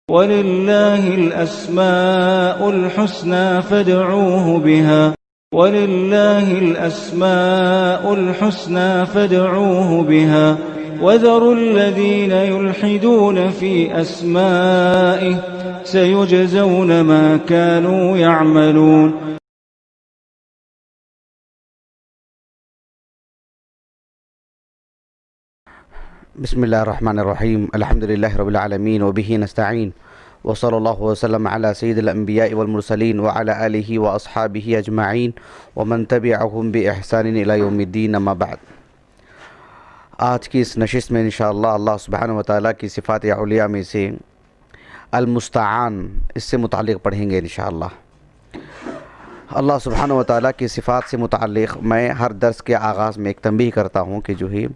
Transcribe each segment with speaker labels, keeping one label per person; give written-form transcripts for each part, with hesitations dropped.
Speaker 1: وَلِلَّهِ الْأَسْمَاءُ الْحُسْنَى فَادْعُوهُ بِهَا وَلِلَّهِ الْأَسْمَاءُ الْحُسْنَى فَادْعُوهُ بِهَا وَذَرُوا الَّذِينَ يُلْحِدُونَ فِي أَسْمَائِهِ سَيُجْزَوْنَ مَا كَانُوا يَعْمَلُونَ.
Speaker 2: بسم اللہ الرحمن الرحیم الحمد للہ رب العالمین وبہ نستعین وصلی اللہ وسلم علی سید الانبیاء والمرسلین وعلی آلہ واصحابہ اجمعین ومن تبعہم باحسان الی یوم الدین اما بعد. آج کی اس نشست میں انشاءاللہ اللہ سبحانہ وتعالی کی صفات علیہ میں سے المستعان اس سے متعلق پڑھیں گے انشاءاللہ. اللہ سبحانہ وتعالی کی صفات سے متعلق میں ہر درس کے آغاز میں ایک تنبیہ کرتا ہوں کہ جو ہے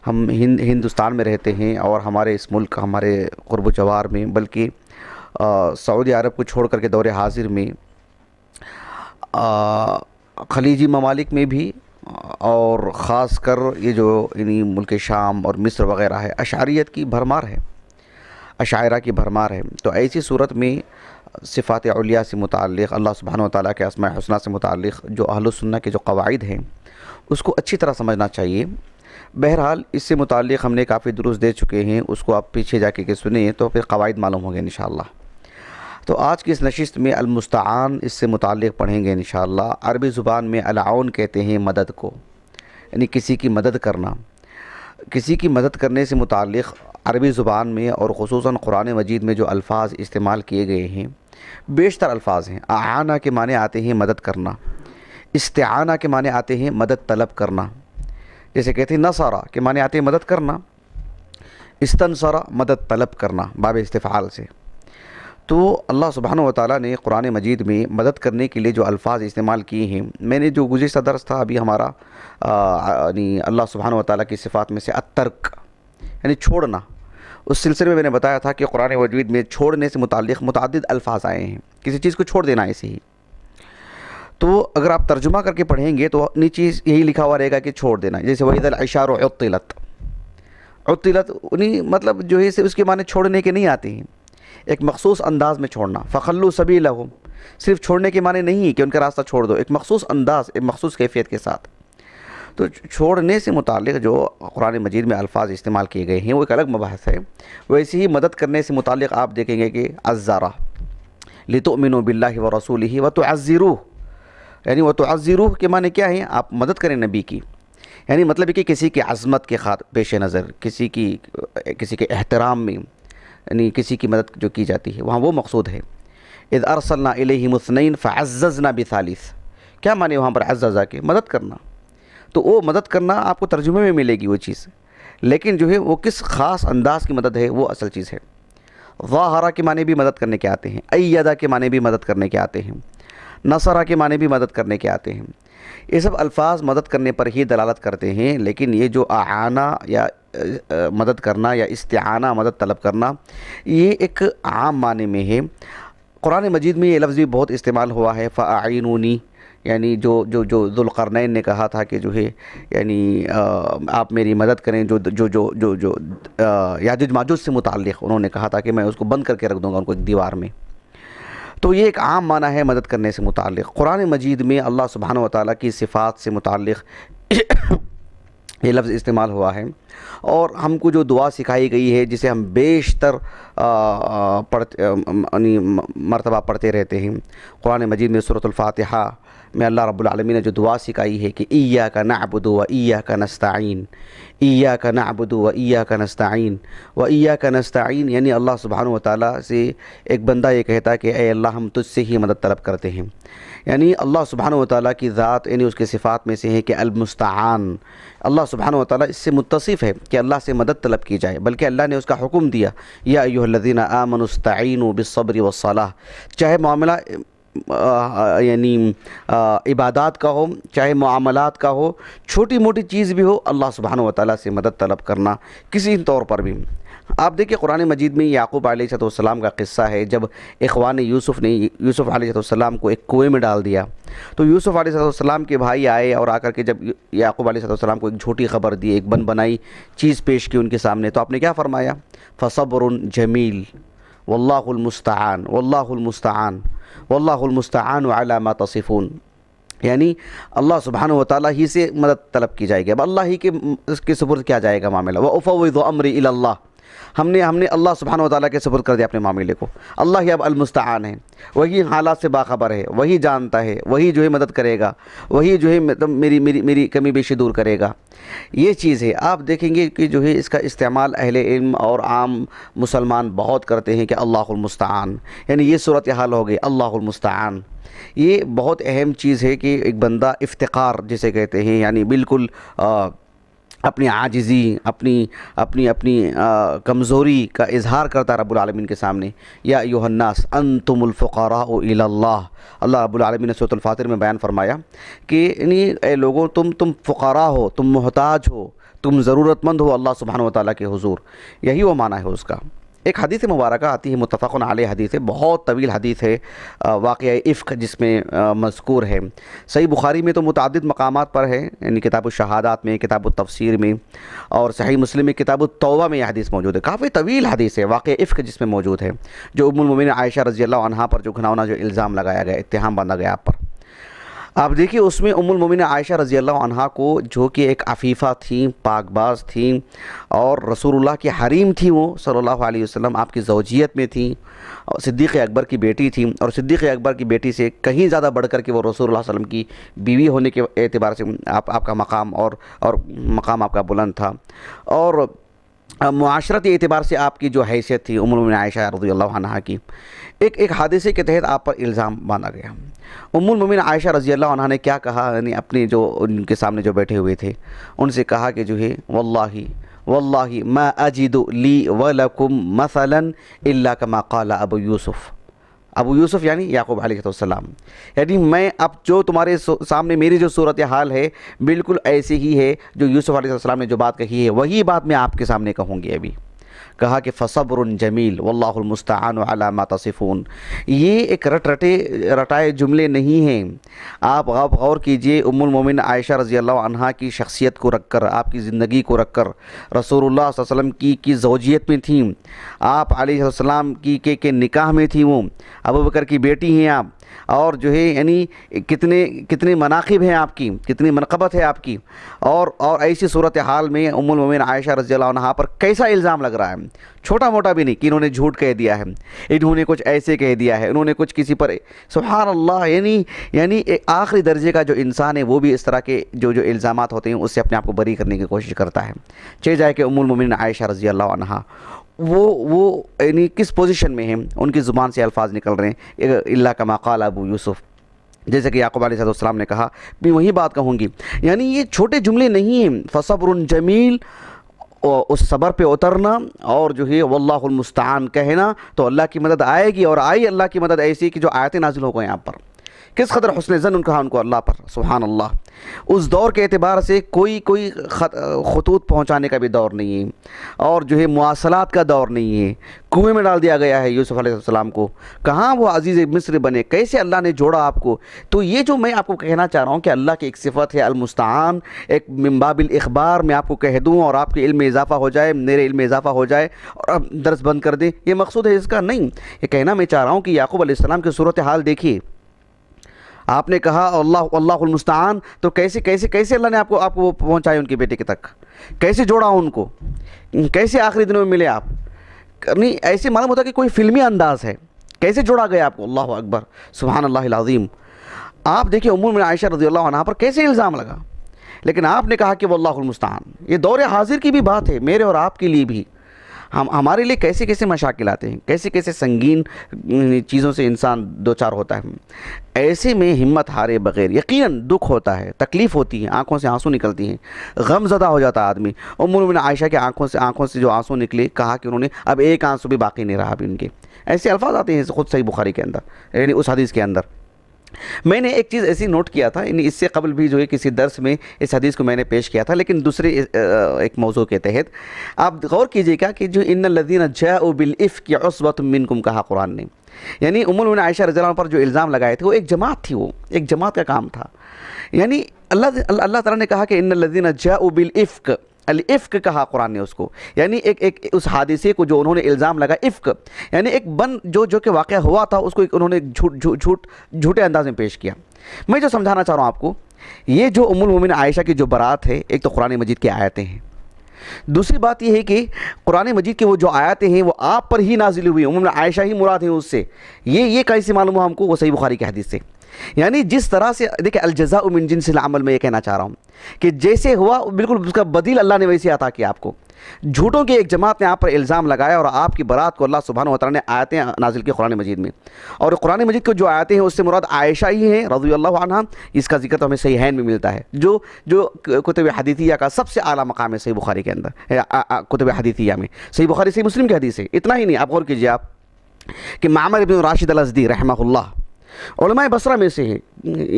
Speaker 2: ہم ہندوستان میں رہتے ہیں اور ہمارے اس ملک ہمارے قرب و جوار میں بلکہ سعودی عرب کو چھوڑ کر کے دور حاضر میں خلیجی ممالک میں بھی اور خاص کر یہ جو ملک شام اور مصر وغیرہ ہے اشعریت کی بھرمار ہے، اشاعرہ کی بھرمار ہے. تو ایسی صورت میں صفات علیہ سے متعلق اللہ سبحانہ وتعالیٰ کے اسماء حسنہ سے متعلق جو اہل السنہ کے جو قواعد ہیں اس کو اچھی طرح سمجھنا چاہیے. بہرحال اس سے متعلق ہم نے کافی دروس دے چکے ہیں، اس کو آپ پیچھے جا کے سنیں تو پھر قواعد معلوم ہوں گے انشاءاللہ. تو آج کی اس نشست میں المستعان اس سے متعلق پڑھیں گے انشاءاللہ. عربی زبان میں العون کہتے ہیں مدد کو، یعنی کسی کی مدد کرنا. کسی کی مدد کرنے سے متعلق عربی زبان میں اور خصوصاً قرآن مجید میں جو الفاظ استعمال کیے گئے ہیں بیشتر الفاظ ہیں. اعانہ کے معنی آتے ہیں مدد کرنا، استعانہ کے معنی آتے ہیں مدد طلب کرنا. جیسے کہتے ہیں نصرہ کے معنی آتے ہیں مدد کرنا، استنصرہ مدد طلب کرنا باب استفعال سے. تو اللہ سبحانہ وتعالیٰ نے قرآن مجید میں مدد کرنے کے لیے جو الفاظ استعمال کیے ہیں، میں نے جو گزشتہ درس تھا ابھی ہمارا یعنی اللہ سبحانہ وتعالیٰ کی صفات میں سے الترک یعنی چھوڑنا، اس سلسلے میں نے بتایا تھا کہ قرآن مجید میں چھوڑنے سے متعلق متعدد الفاظ آئے ہیں. کسی چیز کو چھوڑ دینا ایسے ہی. تو اگر آپ ترجمہ کر کے پڑھیں گے تو نیچے یہی لکھا ہوا رہے گا کہ چھوڑ دینا. جیسے وَإِذَا الْعِشَارُ عُطِّلَتْ، عُطِّلَتْ مطلب جو ہے اس کے معنی چھوڑنے کے نہیں آتے ہیں، ایک مخصوص انداز میں چھوڑنا. فَخَلُّوا سَبِيلَهُمْ صرف چھوڑنے کے معنی نہیں کہ ان کا راستہ چھوڑ دو، ایک مخصوص انداز، ایک مخصوص کیفیت کے ساتھ. تو چھوڑنے سے متعلق جو قرآن مجید میں الفاظ استعمال کیے گئے ہیں وہ ایک الگ مباحث ہے. ویسے ہی مدد کرنے سے متعلق آپ دیکھیں گے کہ عزّرہ لِتُؤْمِنُوا بِاللَّهِ وَرَسُولِهِ وَتُعَزِّرُوهُ، یعنی وَتُعَزِّرُوهُ کے معنی کیا ہیں؟ آپ مدد کریں نبی کی، یعنی مطلب ہے کہ کسی کی عظمت کے پیش نظر، کسی کے احترام میں، یعنی کسی کی مدد جو کی جاتی ہے وہاں وہ مقصود ہے. اِذْ أَرْسَلْنَا إِلَيْهِمُ اثْنَيْنِ فَعَزَّزْنَا بِثَالِثٍ کیا معنی وہاں پر عزّزا کے مدد کرنا. تو وہ مدد کرنا آپ کو ترجمے میں ملے گی وہ چیز، لیکن جو ہے وہ کس خاص انداز کی مدد ہے وہ اصل چیز ہے. ظاہرہ کے معنی بھی مدد کرنے کے آتے ہیں، ایدہ کے معنی بھی مدد کرنے کے آتے ہیں، نصرہ کے معنی بھی مدد کرنے کے آتے ہیں. یہ سب الفاظ مدد کرنے پر ہی دلالت کرتے ہیں. لیکن یہ جو اعانہ یا مدد کرنا یا استعانہ مدد طلب کرنا یہ ایک عام معنی میں ہے. قرآن مجید میں یہ لفظ بھی بہت استعمال ہوا ہے. فَأَعِینُونِی یعنی جو ذوالقرنین نے کہا تھا کہ جو ہے یعنی آپ میری مدد کریں، جو یاجوج ماجوج سے متعلق انہوں نے کہا تھا کہ میں اس کو بند کر کے رکھ دوں گا ان کو ایک دیوار میں. تو یہ ایک عام معنی ہے مدد کرنے سے متعلق. قرآن مجید میں اللہ سبحانہ وتعالیٰ کی صفات سے متعلق یہ لفظ استعمال ہوا ہے. اور ہم کو جو دعا سکھائی گئی ہے جسے ہم بیشتر مرتبہ پڑھتے رہتے ہیں قرآن مجید میں سورۃ الفاتحہ میں اللہ رب العالمین نے جو دعا سکھائی ہے کہ ایاک نعبد و ایاک نستعین، ایاک نعبد و ایاک نستعین و ایاک نستعین، یعنی اللہ سبحانہ وتعالیٰ سے ایک بندہ یہ کہتا ہے کہ اے اللہ ہم تجھ سے ہی مدد طلب کرتے ہیں. یعنی اللہ سبحانہ وتعالیٰ کی ذات یعنی اس کے صفات میں سے ہے کہ المستعان، اللہ سبحانہ وتعالیٰ اس سے متصف ہے کہ اللہ سے مدد طلب کی جائے، بلکہ اللہ نے اس کا حکم دیا یا ایھا الذین آمنوا استعینوا بالصبر والصلاۃ. چاہے معاملہ یعنی عبادات کا ہو، چاہے معاملات کا ہو، چھوٹی موٹی چیز بھی ہو، اللہ سبحانہ وتعالیٰ سے مدد طلب کرنا کسی طور پر بھی. آپ دیکھیں قرآن مجید میں یعقوب علیہ السلام کا قصہ ہے. جب اخوان یوسف نے یوسف علیہ السلام کو ایک کنویں میں ڈال دیا تو یوسف علیہ السلام کے بھائی آئے اور آ کر کے جب یعقوب علیہ السلام کو ایک جھوٹی خبر دی، ایک بن بنائی چیز پیش کی ان کے سامنے، تو آپ نے کیا فرمایا؟ فصبر جمیل واللہ المستعان واللہ المستعان واللہ المستعان علی ما تصفون، یعنی اللہ سبحانہ و تعالیٰ ہی سے مدد طلب کی جائے گی، اب اللہ ہی کے سپرد کیا جائے گا معاملہ. وَأُفَوِّضُ أَمْرِي إِلَى اللَّهِ، ہم نے اللہ سبحانہ و تعالیٰ کے سپرد کر دیا اپنے معاملے کو. اللہ ہی اب المستعان ہے، وہی حالات سے باخبر ہے، وہی جانتا ہے، وہی جو ہے مدد کرے گا، وہی جو ہے میری کمی بیشی دور کرے گا. یہ چیز ہے. آپ دیکھیں گے کہ جو ہے اس کا استعمال اہل علم اور عام مسلمان بہت کرتے ہیں کہ اللہ المستعان، یعنی یہ صورتحال ہو گئی اللہ المستعان. یہ بہت اہم چیز ہے کہ ایک بندہ افتقار جسے کہتے ہیں، یعنی بالکل اپنی عاجزی، اپنی کمزوری کا اظہار کرتا رب العالمین کے سامنے. یا ایھا الناس انتم الفقراء الی اللہ، اللہ رب العالمین نے سورۃ الفاطر میں بیان فرمایا کہ یعنی اے لوگوں تم فقراء ہو، تم محتاج ہو، تم ضرورت مند ہو اللہ سبحانہ و تعالیٰ کے حضور. یہی وہ معنی ہے اس کا. ایک حدیث مبارکہ آتی ہے، متفق علیہ حدیث ہے، بہت طویل حدیث ہے، واقعہ افک جس میں مذکور ہے. صحیح بخاری میں تو متعدد مقامات پر ہے، یعنی کتاب الشہادات میں، کتاب التفسیر میں، اور صحیح مسلم میں کتاب التوبہ میں یہ حدیث موجود ہے. کافی طویل حدیث ہے، واقعہ افک جس میں موجود ہے، جو ام المومنین عائشہ رضی اللہ عنہا پر جو گھناؤنا جو الزام لگایا گیا، اتہام باندھا گیا آپ پر. آپ دیکھیے اس میں ام المومنین عائشہ رضی اللہ عنہا کو، جو کہ ایک عفیفہ تھیں، پاک باز تھیں، اور رسول اللہ کی حریم تھیں، وہ صلی اللہ علیہ وسلم آپ کی زوجیت میں تھیں، اور صدیق اکبر کی بیٹی تھیں، اور صدیق اکبر کی بیٹی سے کہیں زیادہ بڑھ کر کے وہ رسول اللہ صلی اللہ علیہ وسلم کی بیوی ہونے کے اعتبار سے آپ کا مقام اور مقام آپ کا بلند تھا، اور معاشرتی اعتبار سے آپ کی جو حیثیت تھی ام المومنین عائشہ رضی اللہ عنہا کی. ایک حادثے کے تحت آپ پر الزام باندھا گیا. ام المومنین عائشہ رضی اللہ عنہا نے کیا کہا، یعنی اپنے جو ان کے سامنے جو بیٹھے ہوئے تھے ان سے کہا کہ جو ہے واللہ ما اجد لی ولکم مثلا الا کما قال ابو یوسف یعنی یعقوب علیہ السلام، یعنی میں اب جو تمہارے سامنے میری جو صورتحال ہے بالکل ایسی ہی ہے جو یوسف علیہ السلام نے جو بات کہی ہے، وہی بات میں آپ کے سامنے کہوں گی. ابھی کہا کہ فصبر جمیل واللہ المستعان علی ما تصفون. یہ ایک رٹائے جملے نہیں ہیں. آپ غور کیجئے، ام المومنین عائشہ رضی اللہ عنہا کی شخصیت کو رکھ کر، آپ کی زندگی کو رکھ کر، رسول اللہ صلی اللہ علیہ وسلم کی زوجیت میں تھیں، آپ علیہ السلام کے نکاح میں تھیں، وہ ابو بکر کی بیٹی ہیں آپ، اور جو ہے یعنی کتنے مناقب ہیں آپ کی، کتنی منقبت ہے آپ کی، اور ایسی صورتحال میں ام المومنین عائشہ رضی اللہ عنہا پر کیسا الزام لگ رہا ہے. چھوٹا موٹا بھی نہیں کہ انہوں نے جھوٹ کہہ دیا ہے، انہوں نے کچھ ایسے کہہ دیا ہے، انہوں نے کچھ کسی پر، سبحان اللہ. یعنی ایک آخری درجے کا جو انسان ہے وہ بھی اس طرح کے جو الزامات ہوتے ہیں اس سے اپنے آپ کو بری کرنے کی کوشش کرتا ہے. چلے جائے کہ ام المومنین عائشہ رضی اللہ عنہا وہ یعنی کس پوزیشن میں ہیں، ان کی زبان سے الفاظ نکل رہے ہیں الا کما قال ابو یوسف، جیسے کہ یعقوب علیہ السلام نے کہا، میں وہی بات کہوں گی. یعنی یہ چھوٹے جملے نہیں ہیں. فصبر جمیل، اس صبر پہ اترنا، اور جو ہے واللہ المستعان کہنا، تو اللہ کی مدد آئے گی، اور آئی اللہ کی مدد ایسی کہ جو آیتیں نازل ہو گئے یہاں پر. کس قدر حسن ظن ان کو اللہ پر، سبحان اللہ. اس دور کے اعتبار سے کوئی خطوط پہنچانے کا بھی دور نہیں ہے، اور جو ہے مواصلات کا دور نہیں ہے. کنویں میں ڈال دیا گیا ہے یوسف علیہ السلام کو، کہاں وہ عزیز مصر بنے، کیسے اللہ نے جوڑا آپ کو. تو یہ جو میں آپ کو کہنا چاہ رہا ہوں کہ اللہ کی ایک صفت ہے المستعان، ایک من باب الاخبار میں آپ کو کہہ دوں اور آپ کے علم میں اضافہ ہو جائے، میرے علم میں اضافہ ہو جائے اور آپ درس بند کر دیں، یہ مقصود ہے اس کا نہیں. یہ کہنا میں چاہ رہا ہوں کہ یعقوب علیہ السلام کی صورتحال دیکھیے. آپ نے کہا اللہ المستعان، تو کیسے اللہ نے آپ کو پہنچائے ان کی بیٹے کے تک، کیسے جوڑا ان کو، کیسے آخری دنوں میں ملے آپ. نہیں ایسے معلوم ہوتا کہ کوئی فلمی انداز ہے، کیسے جوڑا گیا آپ کو. اللہ اکبر، سبحان اللہ العظیم. آپ دیکھیں ام المومنین عائشہ رضی اللہ عنہا پر کیسے الزام لگا، لیکن آپ نے کہا کہ واللہ المستعان. یہ دور حاضر کی بھی بات ہے، میرے اور آپ کے لیے بھی. ہمارے لیے کیسے مشاکل آتے ہیں، کیسے سنگین چیزوں سے انسان دوچار ہوتا ہے. ایسے میں ہمت ہارے بغیر یقیناً دکھ ہوتا ہے، تکلیف ہوتی ہے، آنکھوں سے آنسو نکلتی ہیں، غم زدہ ہو جاتا آدمی. ام المومنین عائشہ کے آنکھوں سے جو آنسو نکلے، کہا کہ انہوں نے اب ایک آنسو بھی باقی نہیں رہا ابھی ان کے. ایسے الفاظ آتے ہیں خود صحیح بخاری کے اندر، یعنی اس حدیث کے اندر. میں نے ایک چیز ایسی نوٹ کیا تھا، یعنی اس سے قبل بھی جو ہے کسی درس میں اس حدیث کو میں نے پیش کیا تھا، لیکن دوسرے ایک موضوع کے تحت آپ غور کیجئے گا کہ جو ان الذین جاءوا بالافک عصبۃ منکم کہا قرآن نے. یعنی ام المومنین عائشہ رضی اللہ عنہا پر جو الزام لگائے تھے وہ ایک جماعت تھی، وہ ایک جماعت کا کام تھا. یعنی اللہ تعالیٰ نے کہا کہ ان الذین جاءوا بالافک، الافک کہا قرآن نے اس کو، یعنی ایک اس حادثے کو جو انہوں نے الزام لگا، افک یعنی ایک جو کہ واقعہ ہوا تھا اس کو انہوں نے جھوٹے انداز میں پیش کیا۔ میں جو سمجھانا چاہ رہا ہوں آپ کو، یہ جو ام المومنین عائشہ کی جو برات ہے، ایک تو قرآن مجید کی آیتیں ہیں، دوسری بات یہ ہے کہ قرآن مجید کے وہ جو آیاتیں ہیں وہ آپ پر ہی نازل ہوئی، ام عائشہ ہی مراد ہیں اس سے۔ یہ کیسے معلوم ہوا ہم کو؟ وہ صحیح بخاری کی حدیث سے۔ یعنی جس طرح سے دیکھیں، الجزاء من جنس العمل، میں یہ کہنا چاہ رہا ہوں کہ جیسے ہوا بالکل اس کا بدیل اللہ نے ویسے عطا کیا آپ کو۔ جھوٹوں کی ایک جماعت نے آپ پر الزام لگایا اور آپ کی برات کو اللہ سبحانہ و تعالیٰ نے آیتیں نازل کی قرآن مجید میں، اور قرآن مجید کو جو آیتیں ہیں اس سے مراد عائشہ ہی ہیں رضی اللہ عنہا۔ اس کا ذکر تو ہمیں صحیحین میں ملتا ہے، جو کتب حدیثیہ کا سب سے اعلیٰ مقام ہے صحیح بخاری کے اندر، کتب حدیثیہ میں صحیح بخاری صحیح مسلم کی حدیث ہے۔ اتنا ہی نہیں، آپ غور کیجئے آپ کہ معمر بن راشد الازدی رحمہ اللہ علماء بصرہ میں سے ہیں،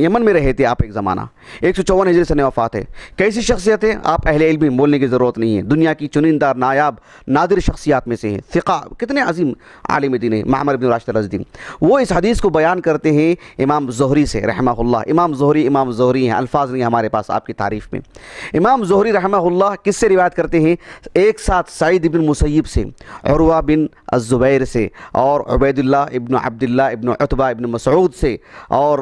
Speaker 2: یمن میں رہے تھے آپ ایک زمانہ، 154 ہجری سے وفات ہے۔ کیسی شخصیت ہے؟ آپ اہل علم میں بولنے کی ضرورت نہیں ہے، دنیا کی چنندہ نایاب نادر شخصیات میں سے ہیں، ثقہ، کتنے عظیم عالم دین ہیں معمر بن راشد الازدی۔ وہ اس حدیث کو بیان کرتے ہیں امام زہری سے رحمہ اللہ۔ امام زہری ہیں، الفاظ نہیں ہمارے پاس آپ کی تعریف میں۔ امام زہری رحمہ اللہ کس سے روایت کرتے ہیں؟ ایک ساتھ سعید بن مسیب سے، عروہ بن الزبیر سے، اور عبید اللہ ابن عبداللہ ابن عتبہ ابن مسعود سے، اور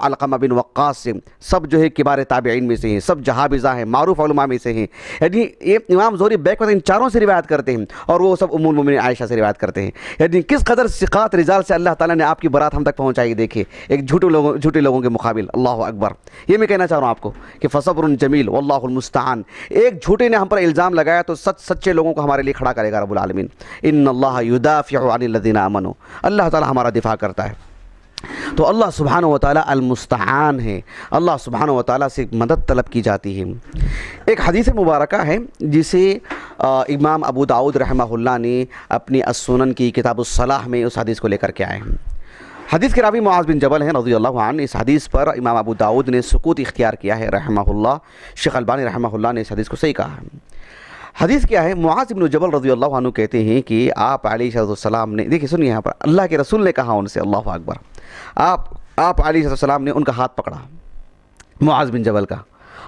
Speaker 2: علقمہ بن وقاص سے، سب جو ہے کبار تابعین میں سے ہیں، سب جہابذہ ہیں، معروف علماء میں سے ہیں۔ یعنی یہ امام زہری بیک وقت ان چاروں سے روایت کرتے ہیں، اور وہ سب ام المومنین عائشہ سے روایت کرتے ہیں۔ یعنی کس قدر ثقات رجال سے اللہ تعالیٰ نے آپ کی برات ہم تک پہنچائی، دیکھے ایک جھوٹے لوگوں کے مقابل۔ اللہ اکبر۔ یہ میں کہنا چاہ رہا ہوں آپ کو کہ فصبر جمیل واللہ المستعان۔ ایک جھوٹے نے ہم پر الزام لگایا تو سچے لوگوں کو ہمارے لیے کھڑا کرے گا رب العالمین۔ ان اللہ یدافع عن الذین آمنوا، اللہ تعالیٰ ہمارا دفاع کرتا ہے۔ تو اللہ سبحانہ و تعالیٰ المستعان ہے، اللہ سبحانہ و تعالیٰ سے مدد طلب کی جاتی ہے۔ ایک حدیث مبارکہ ہے جسے امام ابو داؤد رحمہ اللہ نے اپنی السنن کی کتاب الصلاح میں اس حدیث کو لے کر کے آئے ہیں۔ حدیث کے راوی معاذ بن جبل ہیں رضی اللہ عنہ۔ اس حدیث پر امام ابو داؤد نے سکوت اختیار کیا ہے رحمہ اللہ۔ شیخ البانی رحمہ اللہ نے اس حدیث کو صحیح کہا ہے۔ حدیث کیا ہے؟ معاذ بن جبل رضی اللہ عنہ کہتے ہیں کہ آپ علیہ السلام نے، دیکھیں سنیے، یہاں پر اللہ کے رسول نے کہا ان سے، اللہ اکبر، آپ علیہ السلام نے ان کا ہاتھ پکڑا معاذ بن جبل کا،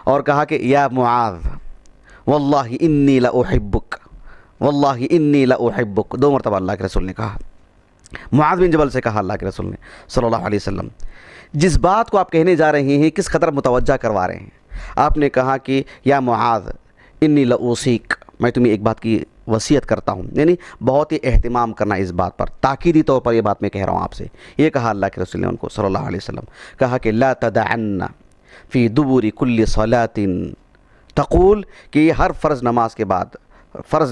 Speaker 2: اور کہا کہ یا معاذ واللہ انی لاحبک، واللہ انی لاحبک، 2 مرتبہ اللہ کے رسول نے کہا، معاذ بن جبل سے کہا اللہ کے رسول نے صلی اللہ علیہ وسلم۔ جس بات کو آپ کہنے جا رہے ہیں کس قدر متوجہ کروا رہے ہیں۔ آپ نے کہا کہ یا معاذ انی لاوصیک، میں تمہیں ایک بات کی وصیت کرتا ہوں، یعنی بہت ہی اہتمام کرنا اس بات پر، تاکیدی طور پر یہ بات میں کہہ رہا ہوں آپ سے۔ یہ کہا اللہ کے رسول نے ان کو صلی اللہ علیہ وسلم، کہا کہ لا تدعن فی دبر کل صلاۃ، تقول کہ یہ ہر فرض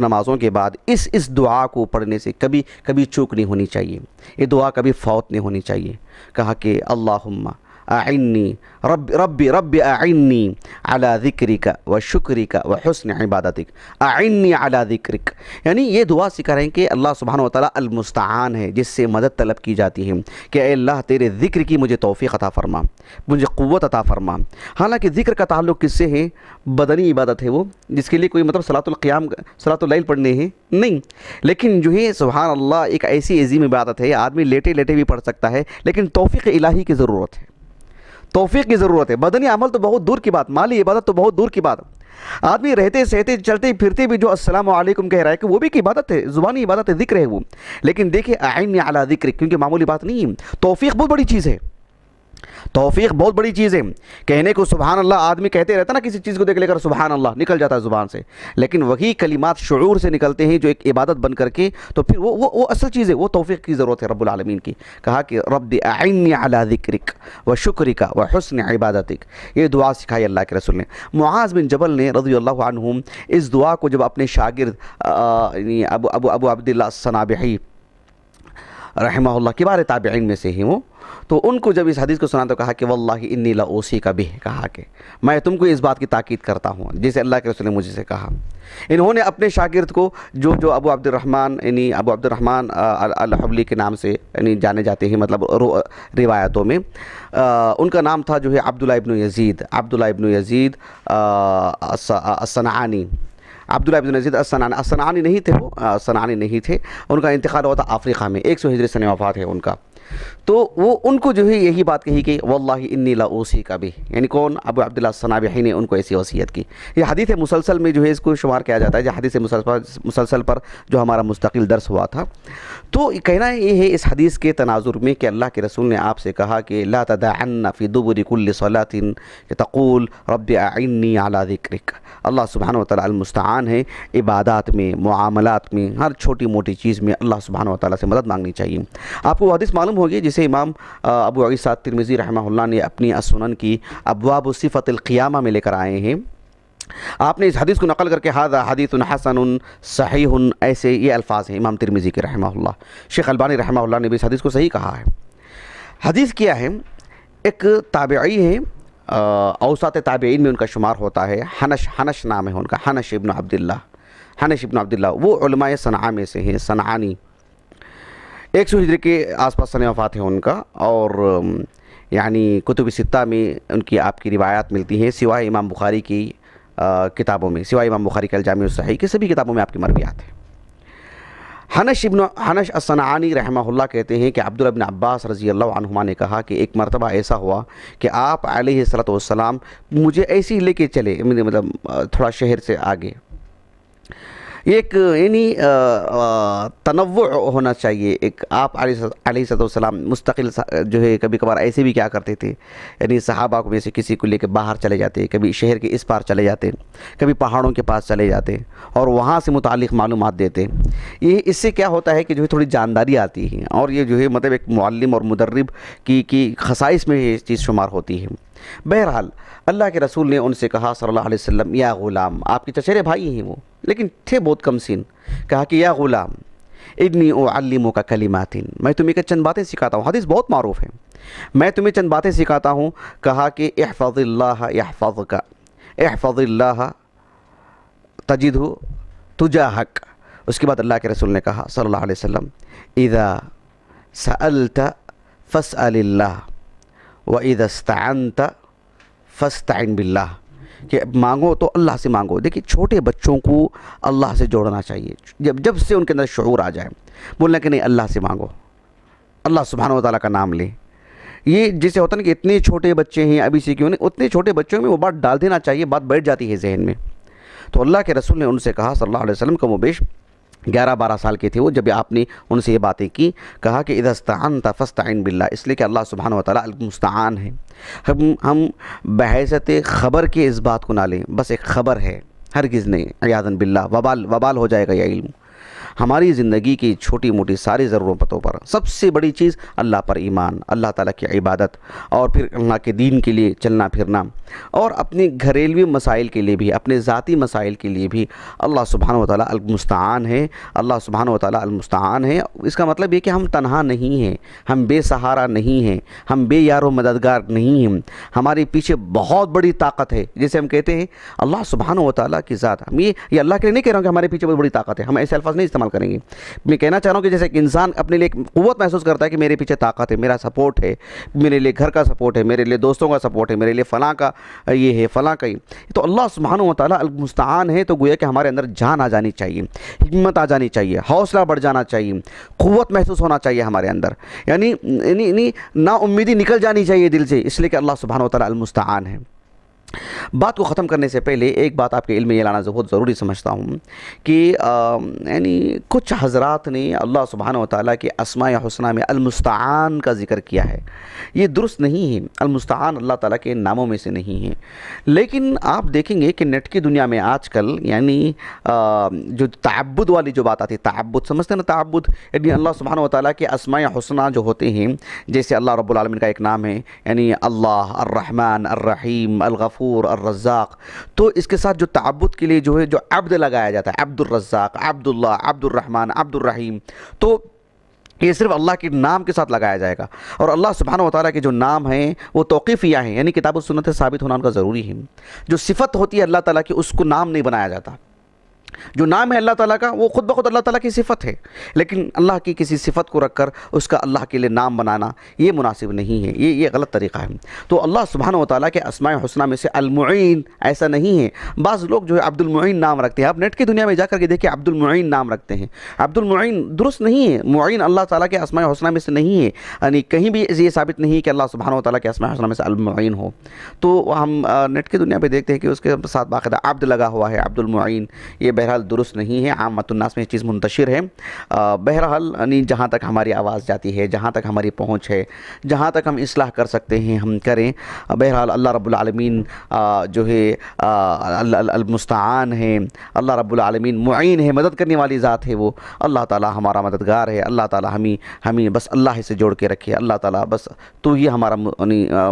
Speaker 2: نمازوں کے بعد اس دعا کو پڑھنے سے کبھی چوک نہیں ہونی چاہیے، یہ دعا کبھی فوت نہیں ہونی چاہیے۔ کہا کہ اللہم اعنی رب اعنی علی ذکرک و شکرک و حسن عبادتک، اعنی علی ذکرک، یعنی یہ دعا سکھا رہے ہیں کہ اللہ سبحانہ وتعالی المستعان ہے، جس سے مدد طلب کی جاتی ہے کہ اے اللہ تیرے ذکر کی مجھے توفیق عطا فرما، مجھے قوت عطا فرما۔ حالانکہ ذکر کا تعلق کس سے ہے؟ بدنی عبادت ہے وہ، جس کے لیے کوئی مطلب صلاۃ اللیل پڑھنے ہیں نہیں، لیکن جو ہے سبحان اللہ ایک ایسی عظیم عبادت ہے، آدمی لیٹے بھی پڑھ سکتا ہے، لیکن توفیق الہی کی ضرورت ہے، توفیق کی ضرورت ہے۔ بدنی عمل تو بہت دور کی بات، مالی عبادت تو بہت دور کی بات، آدمی رہتے سہتے چلتے پھرتے بھی جو السلام علیکم کہہ رہا ہے کہ وہ بھی ایک عبادت ہے، زبانی عبادت ہے، ذکر ہے وہ۔ لیکن دیکھیں اعنی علی ذکرک، کیونکہ معمولی بات نہیں ہے، توفیق بہت بڑی چیز ہے، توفیق بہت بڑی چیز ہے۔ کہنے کو سبحان اللہ آدمی کہتے رہتا نا، کسی چیز کو دیکھ لے کر سبحان اللہ نکل جاتا ہے زبان سے، لیکن وہی کلمات شعور سے نکلتے ہیں جو ایک عبادت بن کر کے، تو پھر وہ اصل چیز ہے، وہ توفیق کی ضرورت ہے رب العالمین کی۔ کہا کہ رب اعنی علی ذکرک و شکرک و حسن عبادتک، یہ دعا سکھائی اللہ کے رسول نے۔ معاذ بن جبل نے رضی اللہ عنہ اس دعا کو جب اپنے شاگرد ابو عبداللہ الصنابحی رحمہ اللہ کبار تابعین میں سے ہیں وہ، تو ان کو جب اس حدیث کو سنا تو کہا کہ واللہ انی لاوصیک بہ، کہا کہ میں تم کو اس بات کی تاکید کرتا ہوں جسے اللہ کے رسول نے مجھ سے کہا۔ انہوں نے اپنے شاگرد کو جو ابو عبد الرحمن الحبلی کے نام سے یعنی جانے جاتے ہیں، مطلب روایتوں میں ان کا نام تھا جو ہے عبداللہ ابن یزید الصنعانی، عبداللہ ابن یزید الصنعانی نہیں تھے، وہ صنعانی نہیں تھے، ان کا انتقال ہوا تھا افریقہ میں، 100 ہجری سنہ وفات ہے ان کا۔ تو وہ ان کو جو ہے یہی بات کہی کہ واللہ انی لا اوصی کا بھی، یعنی کون؟ ابو عبداللہ الصنابحی نے ان کو ایسی وصیت کی۔ یہ حدیث مسلسل میں جو ہے اس کو شمار کیا جاتا ہے، جو حدیث مسلسل پر جو ہمارا مستقل درس ہوا تھا۔ تو کہنا یہ ہے اس حدیث کے تناظر میں کہ اللہ کے رسول نے آپ سے کہا کہ لا تدعن فی دبر کل صلاۃ تقول رب اعنی علی ذکرک۔ اللہ سبحانہ وتعالی المستعان ہے، عبادات میں، معاملات میں، ہر چھوٹی موٹی چیز میں اللہ سبحانہ وتعالی سے مدد مانگنی چاہیے۔ آپ کو حدیث معلوم ہوگی جسے امام ابو عیسیٰ ترمذی رحمہ اللہ نے اپنی السنن کی ابواب صفت القیامہ میں لے کر آئے ہیں۔ آپ نے اس حدیث کو نقل کر کے ھذا حدیث حسن صحیح، ایسے یہ الفاظ ہیں امام ترمذی کے رحمہ اللہ۔ شیخ البانی رحمہ اللہ نے بھی اس حدیث کو صحیح کہا ہے۔ حدیث کیا ہے؟ ایک تابعی ہے، اوساط تابعین میں ان کا شمار ہوتا ہے، حنش نام ہے ان کا، حنش ابن عبداللہ، وہ علماء صنعاء میں سے ہیں، صنعانی۔ 100 ہجری کے آس پاس سن وفات ہے ان کا، اور یعنی کتب ستہ میں ان کی آپ کی روایات ملتی ہیں، سوائے امام بخاری کی کتابوں میں، سوائے امام بخاری کے الجامع الصحیح کی سبھی کتابوں میں آپ کی مرویات ہیں۔ حنش الصنعانی رحمہ اللہ کہتے ہیں کہ عبداللہ بن عباس رضی اللہ عنہما نے کہا کہ ایک مرتبہ ایسا ہوا کہ آپ علیہ الصلوۃ والسلام مجھے ایسے ہی لے کے چلے، مطلب تھوڑا شہر سے آگے۔ ایک یعنی تنوع ہونا چاہیے، ایک آپ علیہ الصلوۃ والسلام مستقل جو ہے کبھی کبھار ایسے بھی کیا کرتے تھے، یعنی صحابہ کو میں سے کسی کو لے کے باہر چلے جاتے، کبھی شہر کے اس پار چلے جاتے، کبھی پہاڑوں کے پاس چلے جاتے اور وہاں سے متعلق معلومات دیتے۔ یہ اس سے کیا ہوتا ہے کہ جو ہے تھوڑی جانداری آتی ہے، اور یہ جو ہے مطلب ایک معلم اور مدرب کی خصائص میں یہ چیز شمار ہوتی ہے۔ بہرحال اللہ کے رسول نے ان سے کہا صلی اللہ علیہ وسلم، یا غلام، آپ کے چچیرے بھائی ہیں وہ لیکن تھے بہت کم سن، کہا کہ یا غلام انی اعلمک کلمات، میں تمہیں چند باتیں سکھاتا ہوں، حدیث بہت معروف ہے، میں تمہیں چند باتیں سکھاتا ہوں۔ کہا کہ احفظ اللہ یحفظک، احفظ اللہ تجدہ تجاہک۔ اس کے بعد اللہ کے رسول نے کہا صلی اللہ علیہ وسلم، اذا سألت فاسأل اللہ وَإِذَا اسْتَعَنْتَ فَاسْتَعِنْ بِاللَّهِ، کہ مانگو تو اللہ سے مانگو۔ دیکھیے چھوٹے بچوں کو اللہ سے جوڑنا چاہیے، جب سے ان کے اندر شعور آ جائے، بولنا کہ نہیں اللہ سے مانگو، اللہ سبحانہ وتعالیٰ کا نام لے۔ یہ جیسے ہوتا ہے نا کہ اتنے چھوٹے بچے ہیں ابھی سے کیوں نہیں، اتنے چھوٹے بچوں میں وہ بات ڈال دینا چاہیے، بات بیٹھ جاتی ہے ذہن میں۔ تو اللہ کے رسول نے ان سے کہا صلی اللہ علیہ وسلم، کم و بیش 11-12 سال کے تھے وہ جب آپ نے ان سے یہ باتیں کی، کہا کہ اذا استعنت فاستعن باللہ، اس لیے کہ اللہ سبحانہ وتعالیٰ المستعان ہے۔ ہم بحیثیت خبر کے اس بات کو نہ لیں، بس ایک خبر ہے، ہرگز نہیں، عیاذا باللہ وبال ہو جائے گا یہ علم۔ ہماری زندگی کی چھوٹی موٹی ساری ضرورتوں پر سب سے بڑی چیز اللہ پر ایمان، اللہ تعالیٰ کی عبادت، اور پھر اللہ کے دین کے لیے چلنا پھرنا، اور اپنے گھریلوی مسائل کے لیے بھی، اپنے ذاتی مسائل کے لیے بھی اللہ سبحانہ وتعالیٰ المستعان ہے، اللہ سبحانہ وتعالیٰ المستعان ہے۔ اس کا مطلب یہ کہ ہم تنہا نہیں ہیں، ہم بے سہارا نہیں ہیں، ہم بے یار و مددگار نہیں ہیں، ہمارے پیچھے بہت بڑی طاقت ہے، جیسے ہم کہتے ہیں اللہ سبحانہ وتعالیٰ کی ذات۔ ہم یہ اللہ کے لیے نہیں کہہ رہا ہوں کہ ہمارے پیچھے بہت بڑی طاقت ہے، ہم ایسے الفاظ نہیں استعمال کریں گے۔ میں کہنا چاہ رہا ہوں کہ جیسے ایک انسان اپنے لیے قوت محسوس کرتا ہے کہ میرے پیچھے طاقت ہے، میرا سپورٹ ہے، میرے لیے گھر کا سپورٹ ہے، میرے لیے دوستوں کا سپورٹ ہے، میرے لیے فلاں کا یہ ہے، فلاں کا تو اللہ سبحانہ وتعالیٰ المستعان ہے۔ تو گویا کہ ہمارے اندر جان آ جانی چاہیے، ہمت آ جانی چاہیے، حوصلہ بڑھ جانا چاہیے، قوت محسوس ہونا چاہیے ہمارے اندر، یعنی نا امیدی نکل جانی چاہیے دل سے، اس لیے کہ اللہ سبحانہ وتعالیٰ المستعان ہے۔ بات کو ختم کرنے سے پہلے ایک بات آپ کے علم میں یہ لانا بہت ضروری سمجھتا ہوں کہ یعنی کچھ حضرات نے اللہ سبحانہ وتعالیٰ کے اسماء حسنہ میں المستعان کا ذکر کیا ہے، یہ درست نہیں ہے، المستعان اللہ تعالیٰ کے ناموں میں سے نہیں ہے۔ لیکن آپ دیکھیں گے کہ نیٹ کی دنیا میں آج کل یعنی جو تعبد والی جو بات آتی ہے، تعبد سمجھتے ہیں نا، تعبد یعنی اللہ سبحانہ وتعالیٰ کے اسماء حسنہ جو ہوتے ہیں، جیسے اللہ رب العالمین کا ایک نام ہے یعنی اللہ الرحمن الرحیم الغفور الرزاق، تو اس کے ساتھ جو تعبد کے لیے جو ہے جو عبد لگایا جاتا ہے، عبد الرزاق، عبد اللہ، عبد الرحمن، عبد الرحیم، تو یہ صرف اللہ کے نام کے ساتھ لگایا جائے گا۔ اور اللہ سبحانہ وتعالیٰ کے جو نام ہیں وہ توقیفیہ ہیں، یعنی کتاب و سنت سے ثابت ہونا ان کا ضروری ہے۔ جو صفت ہوتی ہے اللہ تعالیٰ کی اس کو نام نہیں بنایا جاتا، جو نام ہے اللہ تعالیٰ کا وہ خود بخود اللہ تعالیٰ کی صفت ہے، لیکن اللہ کی کسی صفت کو رکھ کر اس کا اللہ کے لیے نام بنانا یہ مناسب نہیں ہے، یہ غلط طریقہ ہے۔ تو اللہ سبحانہ و تعالیٰ کے اسماء حسنہ میں سے المعین ایسا نہیں ہے۔ بعض لوگ جو ہے عبد المعین نام رکھتے ہیں، آپ نیٹ کی دنیا میں جا کر کے دیکھیں عبد المعین نام رکھتے ہیں۔ عبد المعین درست نہیں ہے، معین اللہ تعالیٰ کے اسماء حسنہ میں سے نہیں ہے، یعنی کہیں بھی یہ ثابت نہیں ہے کہ اللہ سبحانہ و تعالیٰ کے اسماء حسنہ میں سے المعین ہو۔ تو ہم نیٹ کی دنیا پہ دیکھتے ہیں کہ اس کے ساتھ باقاعدہ عبد لگا ہوا ہے، عبد المعین، یہ بہرحال درست نہیں ہے، عامۃ الناس میں یہ چیز منتشر ہے۔ بہرحال یعنی جہاں تک ہماری آواز جاتی ہے، جہاں تک ہماری پہنچ ہے، جہاں تک ہم اصلاح کر سکتے ہیں ہم کریں۔ بہرحال اللہ رب العالمین جو ہے المستعان ہے، اللہ رب العالمین معین ہے، مدد کرنے والی ذات ہے وہ۔ اللہ تعالیٰ ہمارا مددگار ہے، اللہ تعالیٰ ہمیں بس اللہ سے جوڑ کے رکھے۔ اللہ تعالیٰ بس تو ہی ہمارا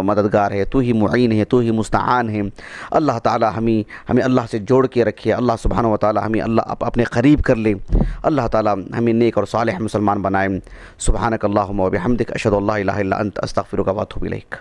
Speaker 2: مددگار ہے، تو ہی معین ہے، تو ہی مستعان ہے۔ اللہ تعالیٰ ہمیں اللہ سے جوڑ کے رکھے، اللہ سبحانہ و تعالیٰ ہمیں اللہ اپنے قریب کر لے، اللہ تعالیٰ ہمیں نیک اور صالح مسلمان بنائے۔ سبحانک اللہم و بحمدک، اشہد ان لا الہ الا انت، استغفرک و اتوب الیک۔